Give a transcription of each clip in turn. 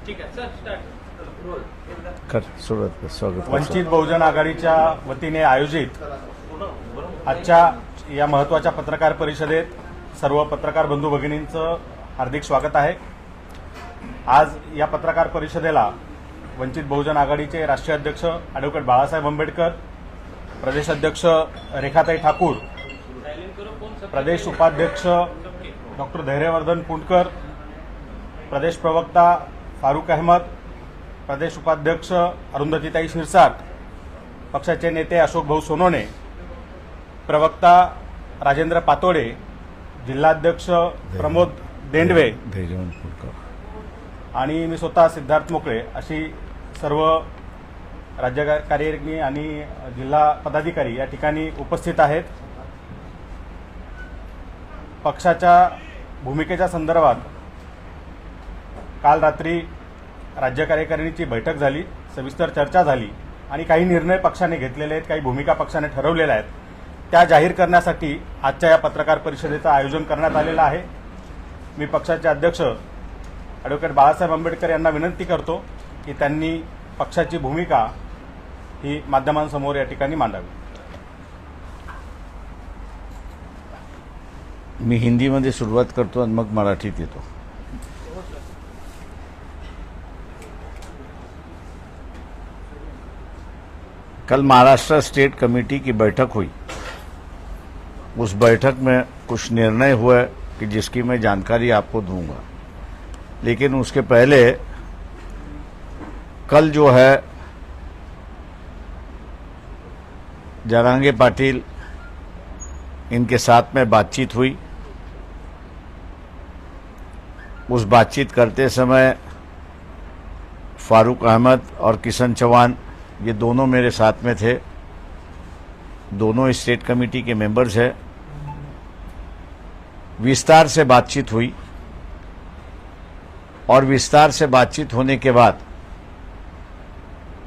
ठीक आहे sir start स्वागत. वंचित बहुजन आघाडीच्या वतीने आयोजित आजच्या या महत्त्वाच्या पत्रकार परिषदेत सर्व पत्रकार बंधू भगिनींचं हार्दिक स्वागत आहे. आज या पत्रकार परिषदेला वंचित बहुजन आघाडीचे राष्ट्रीय अध्यक्ष ॲडव्होकेट बाळासाहेब आंबेडकर, प्रदेशाध्यक्ष रेखाताई ठाकूर, प्रदेश उपाध्यक्ष डॉक्टर धैर्यवर्धन पुंडकर, प्रदेश प्रवक्ता फारुक अहमद, प्रदेश उपाध्यक्ष अरुंधतीताई शिरसाट, पक्षाचे नेते अशोक भाऊ सोनोने, प्रवक्ता राजेंद्र पातोडे, जिल्हाध्यक्ष प्रमोद देंडवे आणि मी स्वतः सिद्धार्थ मोकळे अशी सर्व राज्य कार्यकारिणी आणि जिल्हा पदाधिकारी या ठिकाणी उपस्थित आहेत. पक्षाच्या भूमिकेच्या संदर्भात काल रात्री राज्य कार्यकारिणीची बैठक झाली, सविस्तर चर्चा झाली आणि काही निर्णय पक्षाने घेतलेले आहेत, काही भूमिका पक्षाने ठरवलेल्या आहेत. त्या जाहीर करण्यासाठी आजच्या या पत्रकार परिषदेचं आयोजन करण्यात आलेलं आहे. मी पक्षाचे अध्यक्ष ॲडव्होकेट बाळासाहेब आंबेडकर यांना विनंती करतो की त्यांनी पक्षाची भूमिका ही माध्यमांसमोर या ठिकाणी मांडावी. मी हिंदीमध्ये सुरुवात करतो आणि मग मराठीत येतो. कल महाराष्ट्र स्टेट कमेटी की बैठक हुई. उस बैठक में कुछ निर्णय हुए कि जिसकी मैं जानकारी आपको दूंगा, लेकिन उसके पहले कल जो है जरांगे पाटिल इनके साथ में बातचीत हुई. उस बातचीत करते समय फारूक अहमद और किशन चौहान ये दोनों मेरे साथ में थे. दोनों स्टेट कमेटी के मेंबर्स हैं. विस्तार से बातचीत हुई और विस्तार से बातचीत होने के बाद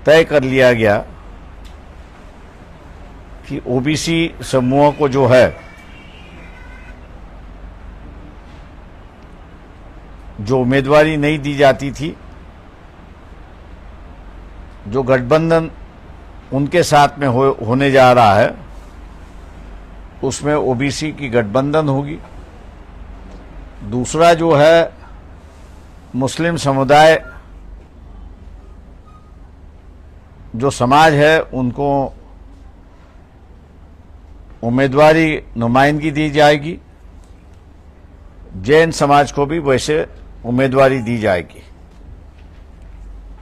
तय कर लिया गया कि ओबीसी समूह को जो है, जो उम्मीदवारी नहीं दी जाती थी, जो गठबंधन उनके साथ में होने जा रहा है, उसमें ओबीसी की गठबंधन होगी. दूसरा जो है मुस्लिम समुदाय जो समाज है उनको उम्मीदवारी नुमाइंदगी दी जाएगी. जैन समाज को भी वैसे उम्मीदवारी दी जाएगी.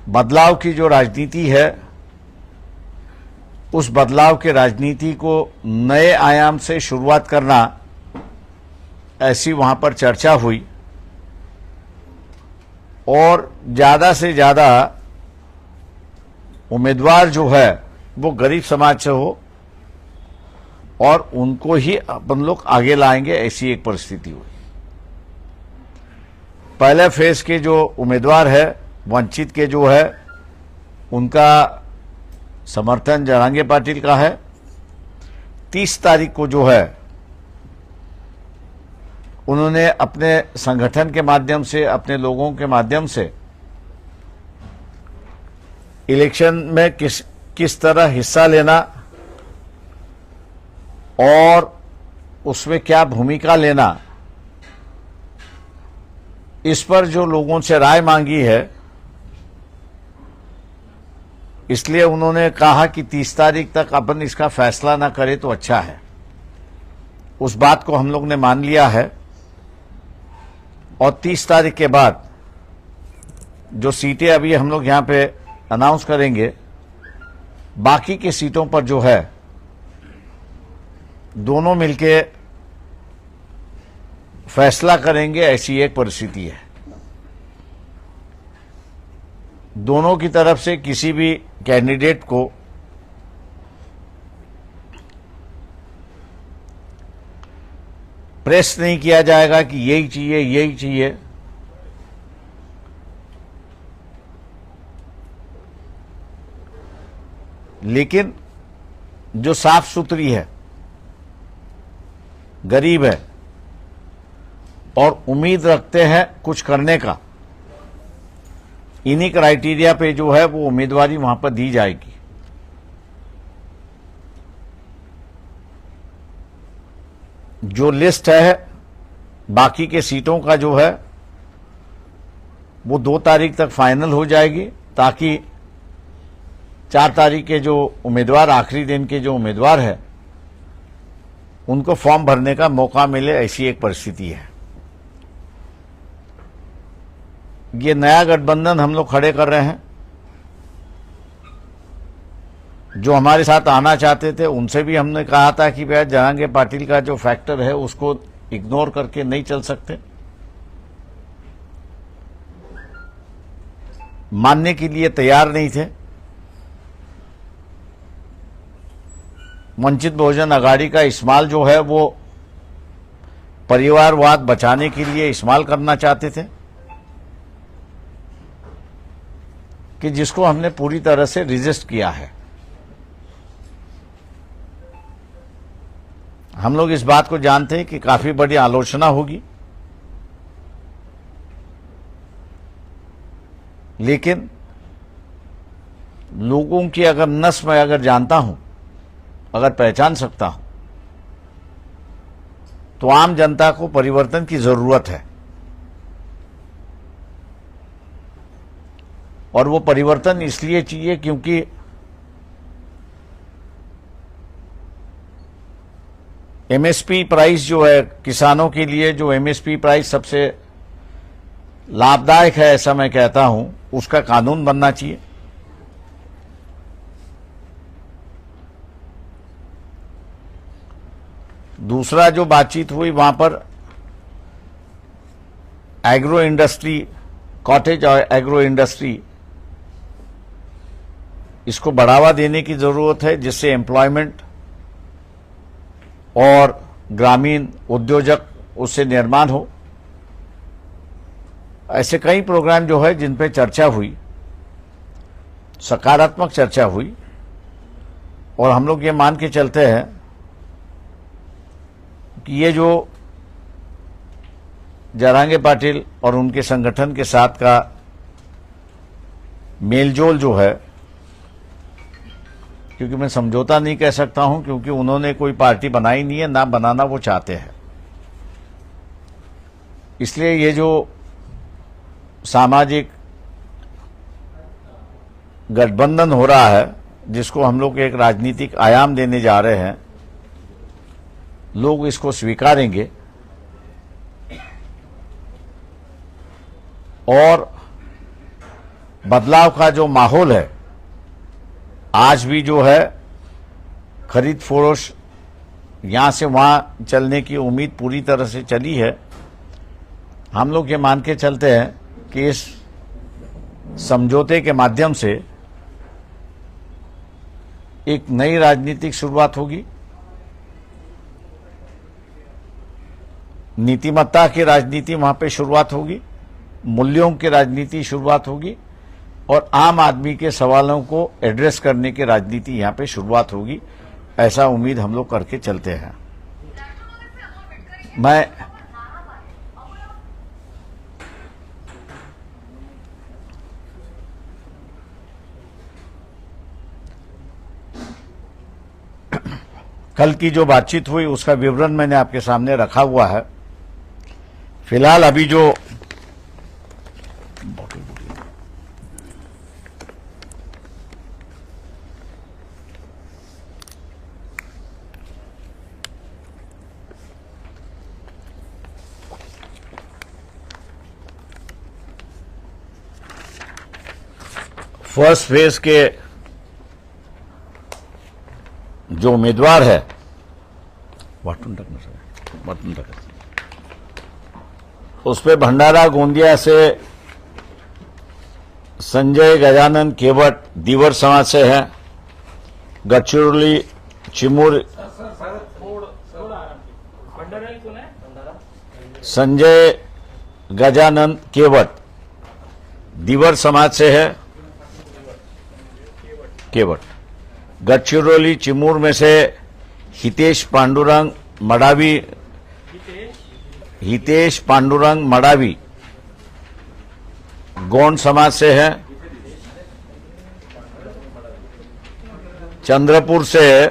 बदलाव की जो राजनीति है, उस बदलाव के राजनीति को नए आयाम से शुरुआत करना, ऐसी वहां पर चर्चा हुई. और ज्यादा से ज्यादा उम्मीदवार जो है वो गरीब समाज से हो और उनको ही अपन लोग आगे लाएंगे, ऐसी एक परिस्थिति हुई. पहले फेज के जो उम्मीदवार है वंचित के जो है, उनका समर्थन जरांगे पाटिल का है. 30 तारीख को जो है उन्होंने अपने संगठन के माध्यम से, अपने लोगों के माध्यम से इलेक्शन में किस तरह हिस्सा लेना और उसमें क्या भूमिका लेना, इस पर जो लोगों से राय मांगी है, इसलिए उन्होंने कहा कि 30 तारीख तक अपन इसका फैसला ना करें तो अच्छा है. उस बात को हम लोग ने मान लिया है और 30 तारीख के बाद जो सीटें अभी हम लोग यहां पे अनाउंस करेंगे, बाकी की सीटों पर जो है दोनों मिलके फैसला करेंगे, ऐसी एक परिस्थिति है. दोनों की तरफ से किसी भी कैंडिडेट को प्रेस नहीं किया जाएगा कि यही चाहिए यही चाहिए. लेकिन जो साफ सुथरी है, गरीब है और उम्मीद रखते हैं कुछ करने का, इन्हीं क्राइटेरिया पे जो है वो उम्मीदवारी वहां पर दी जाएगी। जो लिस्ट है बाकी के सीटों का जो है वो 2 तारीख तक फाइनल हो जाएगी, ताकि 4 तारीख के जो उम्मीदवार, आखिरी दिन के जो उम्मीदवार है, उनको फॉर्म भरने का मौका मिले, ऐसी एक परिस्थिति है। ये नया गठबंधन हम लोग खड़े कर रहे हैं। जो हमारे साथ आना चाहते थे उनसे भी हमने कहा था कि भैया जरांगे पाटिल का जो फैक्टर है उसको इग्नोर करके नहीं चल सकते। मानने के लिए तैयार नहीं थे। वंचित बहुजन आघाड़ी का इस्तेमाल जो है वो परिवारवाद बचाने के लिए इस्तेमाल करना चाहते थे, कि जिसको हमने पूरी तरह से रिजिस्ट किया है। हम लोग इस बात को जानते हैं कि काफी बड़ी आलोचना होगी, लेकिन लोगों की अगर नस मैं अगर जानता हूं, अगर पहचान सकता हूं, तो आम जनता को परिवर्तन की जरूरत है। और वो परिवर्तन इसलिए चाहिए क्योंकि एमएसपी प्राइस जो है किसानों के लिए, जो एमएसपी प्राइस सबसे लाभदायक है ऐसा मैं कहता हूं, उसका कानून बनना चाहिए। दूसरा जो बातचीत हुई वहां पर एग्रो इंडस्ट्री, कॉटेज और एग्रो इंडस्ट्री, इसको बढ़ावा देने की जरूरत है, जिससे एम्प्लॉयमेंट और ग्रामीण उद्योजक उससे निर्माण हो। ऐसे कई प्रोग्राम जो है जिन पे चर्चा हुई, सकारात्मक चर्चा हुई, और हम लोग ये मान के चलते हैं कि ये जो जरांगे पाटिल और उनके संगठन के साथ का मेलजोल जो है, क्योंकि मैं समझौता नहीं कह सकता हूं, क्योंकि उन्होंने कोई पार्टी बनाई नहीं है, ना बनाना वो चाहते हैं। इसलिए ये जो सामाजिक गठबंधन हो रहा है, जिसको हम लोग एक राजनीतिक आयाम देने जा रहे हैं, लोग इसको स्वीकारेंगे और बदलाव का जो माहौल है, आज भी जो है खरीद फरोश यहां से वहां चलने की उम्मीद पूरी तरह से चली है। हम लोग ये मान के चलते हैं कि इस समझौते के माध्यम से एक नई राजनीतिक शुरुआत होगी, नीतिमत्ता की राजनीति वहां पे शुरुआत होगी, मूल्यों की राजनीति शुरुआत होगी, और आम आदमी के सवालों को एड्रेस करने की राजनीति यहां पे शुरुआत होगी। ऐसा उम्मीद हम लोग करके चलते हैं। मैं कल की जो बातचीत हुई उसका विवरण मैंने आपके सामने रखा हुआ है। फिलहाल अभी जो फर्स्ट फेज के जो उम्मीदवार है उस पे भंडारा गोंदिया से संजय गजानन केवट दीवर समाज से है, गढ़चिरौली चिमूर संजय गजानन केवट दीवर समाज से है, केवट। गढ़चिरौली चिमूर में से हितेश पांडुरंग मडावी गोंड समाज से हैं, चंद्रपुर से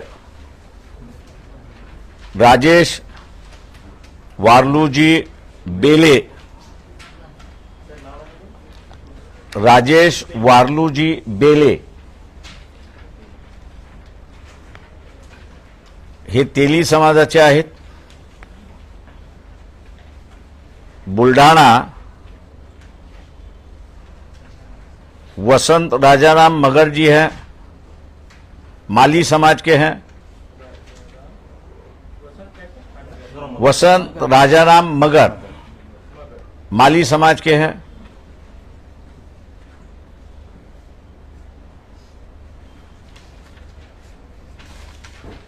राजेश वार्लूजी बेले, राजेश वार्लूजी बेले हे तेली समाजाचे आहेत. बुलढाणा वसंत राजाराम मगर जी हैं, माली समाज के हैं. वसंत राजाराम मगर माली समाज के हैं.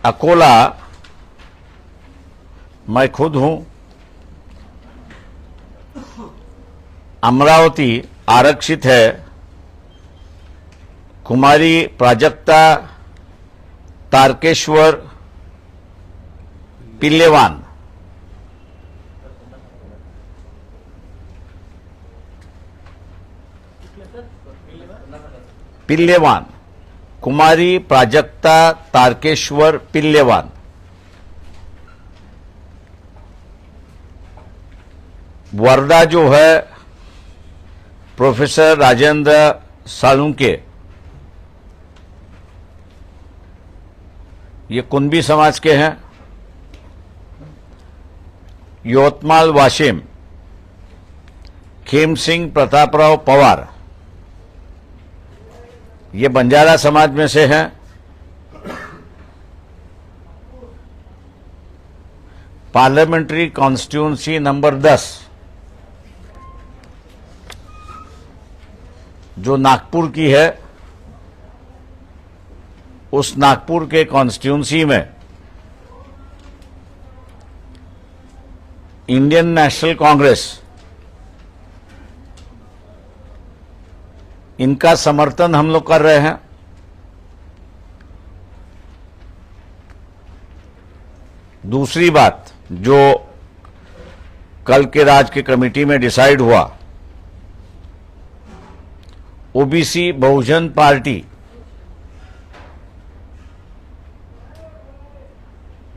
अकोला मैं खुद हूं. अमरावती आरक्षित है, कुमारी प्राजक्ता तारकेश्वर पिल्लेवान. पिल्लेवान कुमारी प्राजक्ता तारकेश्वर पिल्लेवान. वर्धा जो है प्रोफेसर राजेंद्र सालुंके, ये कुंभी समाज के हैं. यवतमाळ वाशिम खेम सिंह प्रतापराव पवार, ये बंजारा समाज में से हैं. पार्लियामेंट्री कॉन्स्टिट्यूंसी नंबर 10 जो नागपुर की है, उस नागपुर के कॉन्स्टिट्यूंसी में इंडियन नेशनल कांग्रेस इनका समर्थन हम लोग कर रहे हैं. दूसरी बात जो कल के राज्य की कमेटी में डिसाइड हुआ, ओबीसी बहुजन पार्टी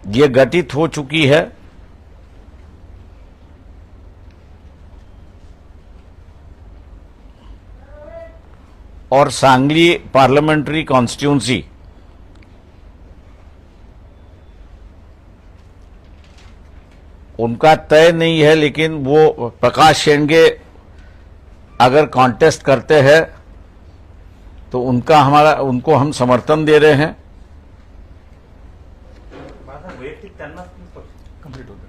ये गठित हो चुकी है. और सांगली पार्लियामेंट्री कॉन्स्टिट्यूंसी उनका तय नहीं है, लेकिन वो प्रकाश शेंडगे अगर कॉन्टेस्ट करते हैं तो उनको हम समर्थन दे रहे हैं. वैयक्तिक त्यांना कंप्लीट होतं.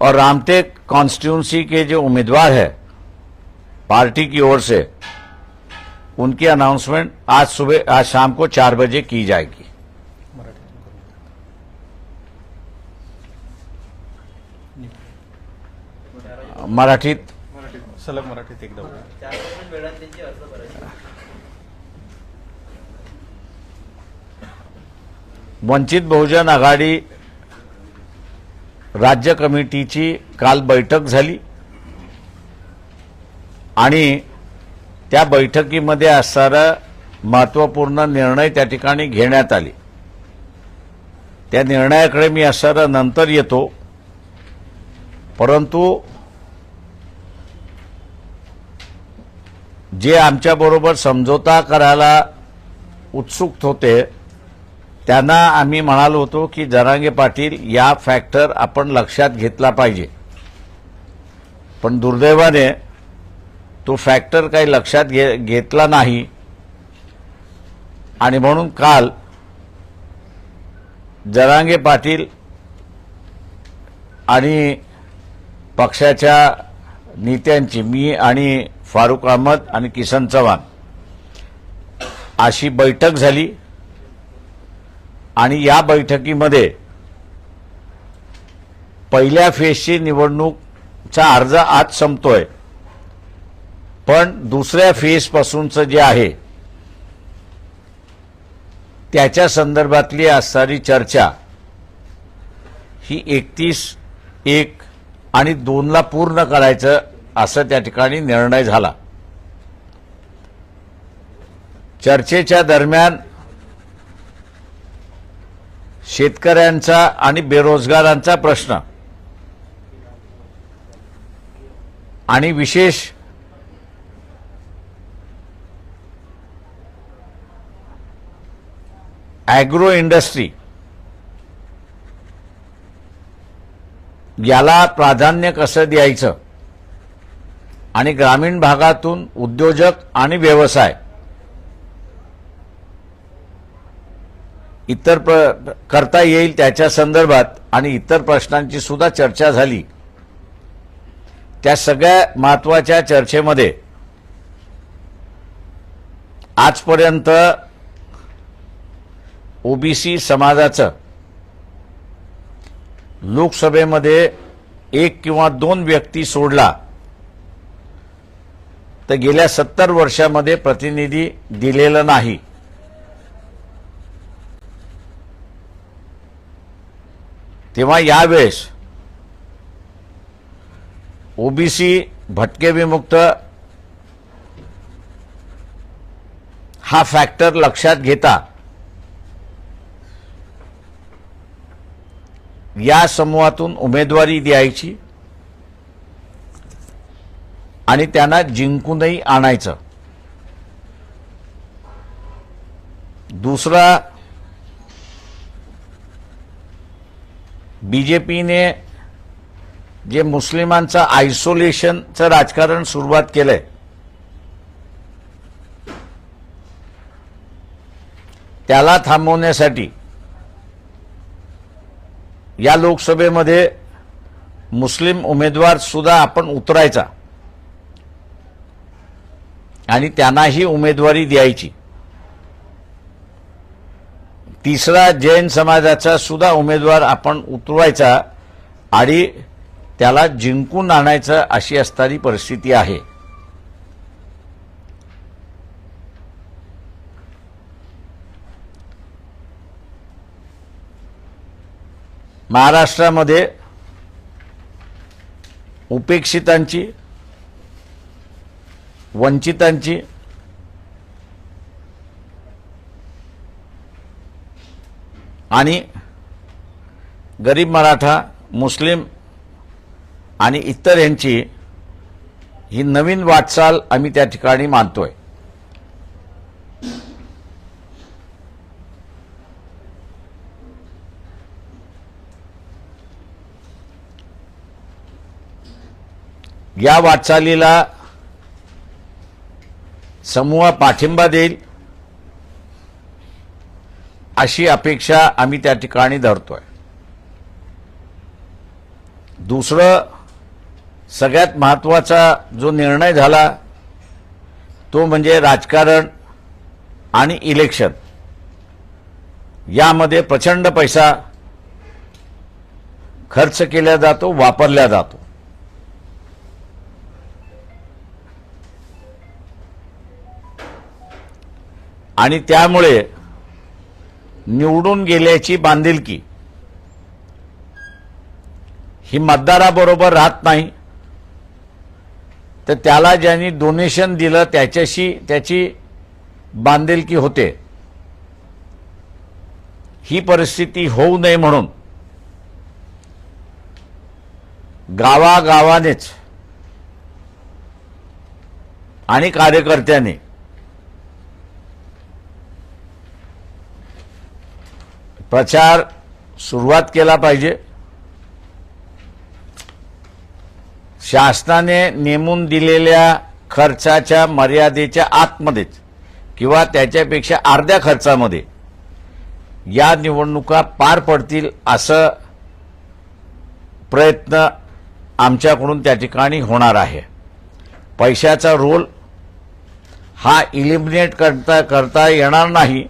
और रामटेक कॉन्स्टिट्यूंसी के जो उम्मीदवार है पार्टी की ओर से, उनकी अनाउंसमेंट आज शाम को 4 बजे की जाएगी. मराठीत सलग मराठीत एकदा बोला. वंचित बहुजन आघाडी राज्य कमिटीची काल बैठक झाली आणि त्या बैठकीमध्ये असणारा महत्त्वपूर्ण निर्णय त्या ठिकाणी घेण्यात आले. त्या निर्णयाकडे मी असणारा नंतर येतो, परंतु जे आमच्याबरोबर समझोता करायला उत्सुक होते त्यांना आम्ही म्हणालो होतो की जरांगे पाटील या फॅक्टर आपण लक्षात घेतला पाहिजे. पण दुर्दैवाने तो फॅक्टर काही लक्षात घेतला नाही आणि म्हणून काल जरांगे पाटील आणि पक्षाच्या नेत्यांची, मी आणि फारुक अहमद आणि किसन चव्हाण अशी बैठक झाली आणि या बैठकीमध्ये पहिल्या फेजची निवडणूकचा अर्ज आज संपतोय, पण दुसऱ्या फेज पासूनचं जे आहे त्याच्या संदर्भातली असणारी चर्चा ही 31/1 आणि 2ला पूर्ण करायचं असं त्या ठिकाणी निर्णय झाला. चर्चेच्या दरम्यान शेतकऱ्यांचा आणि बेरोजगारांचा प्रश्न आणि विशेष ॲग्रो इंडस्ट्री याला प्राधान्य कसं द्यायचं आणि ग्रामीण भागातून उद्योजक आणि व्यवसाय इतर करता येईल त्याच्या संदर्भात आणि इतर प्रश्नांची सुद्धा चर्चा झाली. त्या सगळ्या महत्त्वाच्या चर्चेमध्ये आजपर्यंत ओबीसी समाजाचं लोकसभेमध्ये 1 किंवा 2 व्यक्ती सोडला तर गेल्या 70 वर्षामध्ये प्रतिनिधी दिलेला नाही. तेव्हा यावेळेस ओबीसी भटके विमुक्त हा फॅक्टर लक्षात घेता या समूहातून उमेदवारी द्यायची आणि त्यांना जिंकूनही आणायचं. दुसरा, बीजेपीने जे मुस्लिमांचं आयसोलेशनचं राजकारण सुरुवात केलंय त्याला थांबवण्यासाठी या लोकसभेमध्ये मुस्लिम उमेदवार सुद्धा आपण उतरायचा आणि त्यांनाही उमेदवारी द्यायची. तिसरा, जैन समाजाचा सुद्धा उमेदवार आपण उतरवायचा आणि त्याला जिंकून आणायचं अशी असणारी परिस्थिती आहे. महाराष्ट्रामध्ये उपेक्षितांची, वंचितांची आणि गरीब मराठा, मुस्लिम आणि इतर यांची ही नवीन वाटचाल आम्ही त्या ठिकाणी मानतोय. या वाटचालीला समूह पाठिंबा देईल अशी अपेक्षा आम्ही त्या ठिकाणी धरतोय. दुसरं, सगळ्यात महत्त्वाचा जो निर्णय झाला तो म्हणजे राजकारण आणि इलेक्शन यामध्ये प्रचंड पैसा खर्च केला जातो, वापरला जातो. आणि त्यामुळे निवडून गेल्याची बांधिलकी ही मतदाराबरोबर राहत नाही, तर त्याला ज्यांनी डोनेशन दिलं त्याच्याशी त्याची बांधिलकी होते. ही परिस्थिती होऊ नये म्हणून गावागावानेच आणि कार्यकर्त्यांनी प्रचार सुरुवात केला पाहिजे. शासनाने नेमून दिलेल्या खर्चाच्या मर्यादेच्या आतमध्येच किंवा त्याच्यापेक्षा अर्ध्या खर्चामध्ये या निवडणुका पार पडतील असं प्रयत्न आमच्याकडून त्या ठिकाणी होणार आहे. पैशाचा रोल हा इलिमिनेट करता येणार नाही,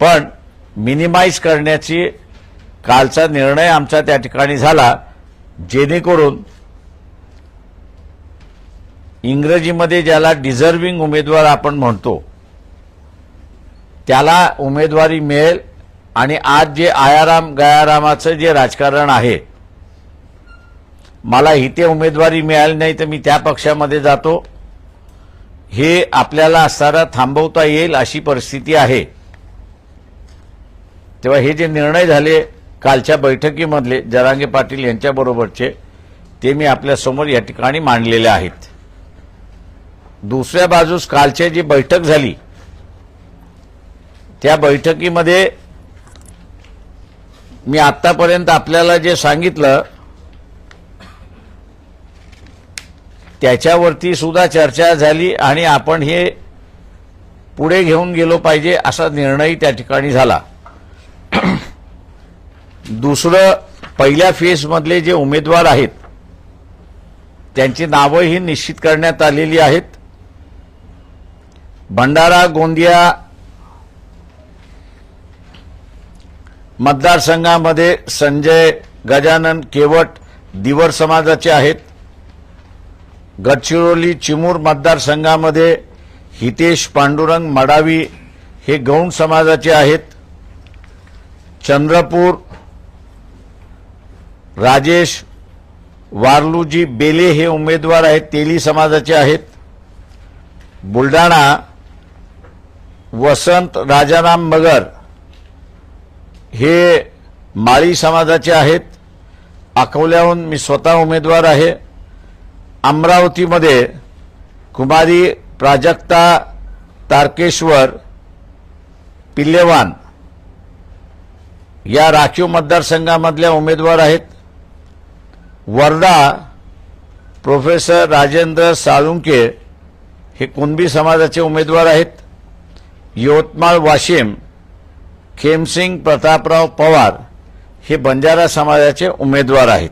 पण मिनिमाइज करण्याची कालचा निर्णय आमचा त्या ठिकाणी झाला, जेणेकरून इंग्रजीमध्ये ज्याला डिझर्विंग उमेदवार आपण म्हणतो त्याला उमेदवारी मिळेल. आणि आज जे आयाराम गयारामाचं जे राजकारण आहे मला इथे उमेदवारी मिळाली नाही तर मी त्या पक्षामध्ये जातो, हे आपल्याला असताना थांबवता येईल अशी परिस्थिती आहे. तेव्हा हे जे निर्णय झाले कालच्या बैठकीमधले जरांगे पाटील यांच्याबरोबरचे, ते मी आपल्यासमोर या ठिकाणी मांडलेले आहेत. दुसऱ्या बाजूस कालची जी बैठक झाली त्या बैठकीमध्ये मी आतापर्यंत आपल्याला जे सांगितलं त्याच्यावरती सुद्धा चर्चा झाली आणि आपण हे पुढे घेऊन गेलो पाहिजे असा निर्णय त्या ठिकाणी झाला. दुसरं, पहिल्या फेजमधले जे उमेदवार आहेत त्यांची नावंही निश्चित करण्यात आलेली आहेत. भंडारा गोंदिया मतदारसंघामध्ये संजय गजानन केवट दिवर समाजाचे आहेत. गडचिरोली चिमूर मतदारसंघामध्ये हितेश पांडुरंग मडावी हे गौंड समाजाचे आहेत. चंद्रपूर राजेश वारलूजी बेले हे उमेदवार आहेत, तेली समाजाचे आहेत. बुलढाणा वसंत राजाराम मगर हे माळी समाजाचे आहेत. अकोल्याहून मी स्वतः उमेदवार आहे. अमरावतीमध्ये कुमारी प्राजक्ता तारकेश्वर पिल्लेवान या राखीव मतदारसंघामधल्या उमेदवार आहेत. वर्धा प्रोफेसर राजेंद्र साळुंके हे कुणबी समाजाचे उमेदवार आहेत. यवतमाळ वाशिम खेमसिंग प्रतापराव पवार हे बंजारा समाजाचे उमेदवार आहेत.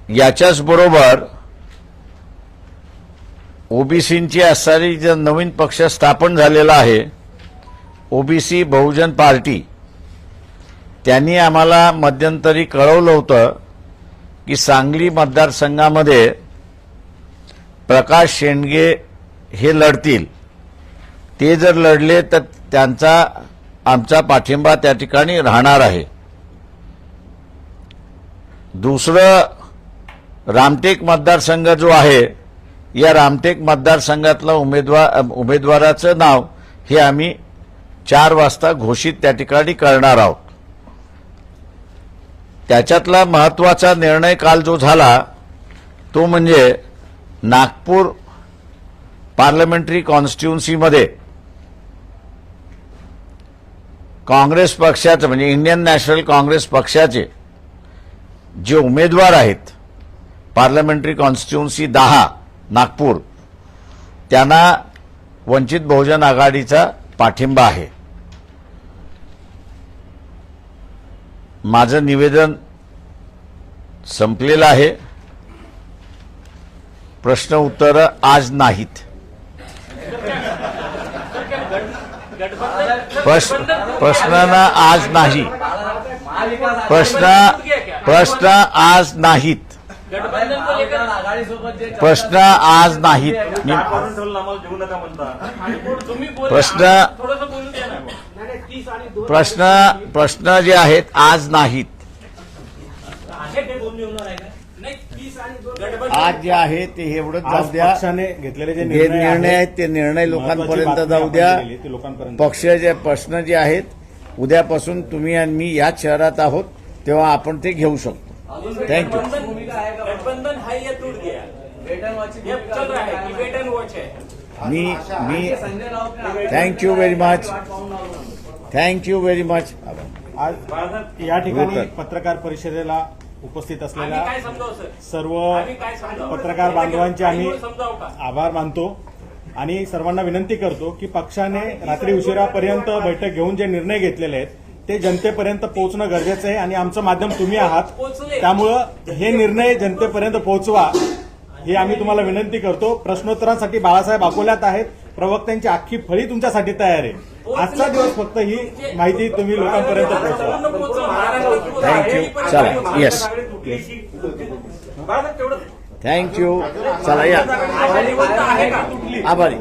याच्याच बरोबर ओबीसींची असणारी जो नवीन पक्ष स्थापन झालेला आहे ओबीसी बहुजन पार्टी, त्यांनी आम्हाला मध्यंतरी कळवलं होतं की सांगली मतदारसंघामध्ये प्रकाश शेंडगे हे लढतील. ते जर लढले तर त्यांचा आमचा पाठिंबा त्या ठिकाणी राहणार आहे. दुसरं, रामटेक मतदारसंघ जो आहे या रामटेक मतदारसंघातला उमेदवाराचं नाव हे आम्ही 4 वाजता घोषित त्या ठिकाणी करणार आहोत. त्याच्यातला महत्त्वाचा निर्णय काल जो झाला तो म्हणजे नागपूर पार्लमेंटरी कॉन्स्टिट्युन्सीमध्ये काँग्रेस पक्षाचे म्हणजे इंडियन नॅशनल काँग्रेस पक्षाचे जे उमेदवार आहेत पार्लमेंटरी कॉन्स्टिट्युन्सी 10 नागपूर, त्यांना वंचित बहुजन आघाडीचा पाठिंबा आहे. माझं निवेदन संपलेलं आहे. प्रश्न उत्तर आज नाहीत. प्रश्न आज नाही. प्रश्न आज नाहीत. प्रश्न आज नाहीत. प्रश्न जे आहेत आज नाहीत. आज जे आहे ते एवढंच जाऊ द्या. पक्षाने घेतलेले जे निर्णय आहेत ते निर्णय लोकांपर्यंत जाऊ द्या. पक्षाचे प्रश्न जे आहेत उद्यापासून तुम्ही आणि मी याच शहरात आहोत तेव्हा आपण ते घेऊ शकतो. थँक्यू. गठबंधन है ये टूट गया, ये चल रहा है कि वेट एंड वॉच है. मी thank you very much. Thank you very much. आज या ठिकाणी पत्रकार परिषदेला उपस्थित असलेल्या काय समजावं सर, सर्व आम्ही काय समजावं? पत्रकार बांधवांचे आम्ही समजावं का? आभार मानतो आणि सर्वांना विनंती करतो की पक्षाने रात्री उशिरापर्यंत बैठक घेऊन जे निर्णय घेतलेले आहेत ते जनतेपर्यंत पोहोचणं गरजेचं आहे आणि आमचं माध्यम तुम्ही आहात. त्यामुळं हे निर्णय जनतेपर्यंत पोहोचवा ही आम्ही तुम्हाला विनंती करतो. प्रश्नोत्तरांसाठी बाळासाहेब अकोल्यात आहेत. प्रवक्त्यांची अख्खी फळी तुमच्यासाठी तयार आहे. आजचा दिवस फक्त ही माहिती तुम्ही लोकांपर्यंत पोहोचवा. थँक्यू. चला. येस. थँक्यू. चला या. आभारी.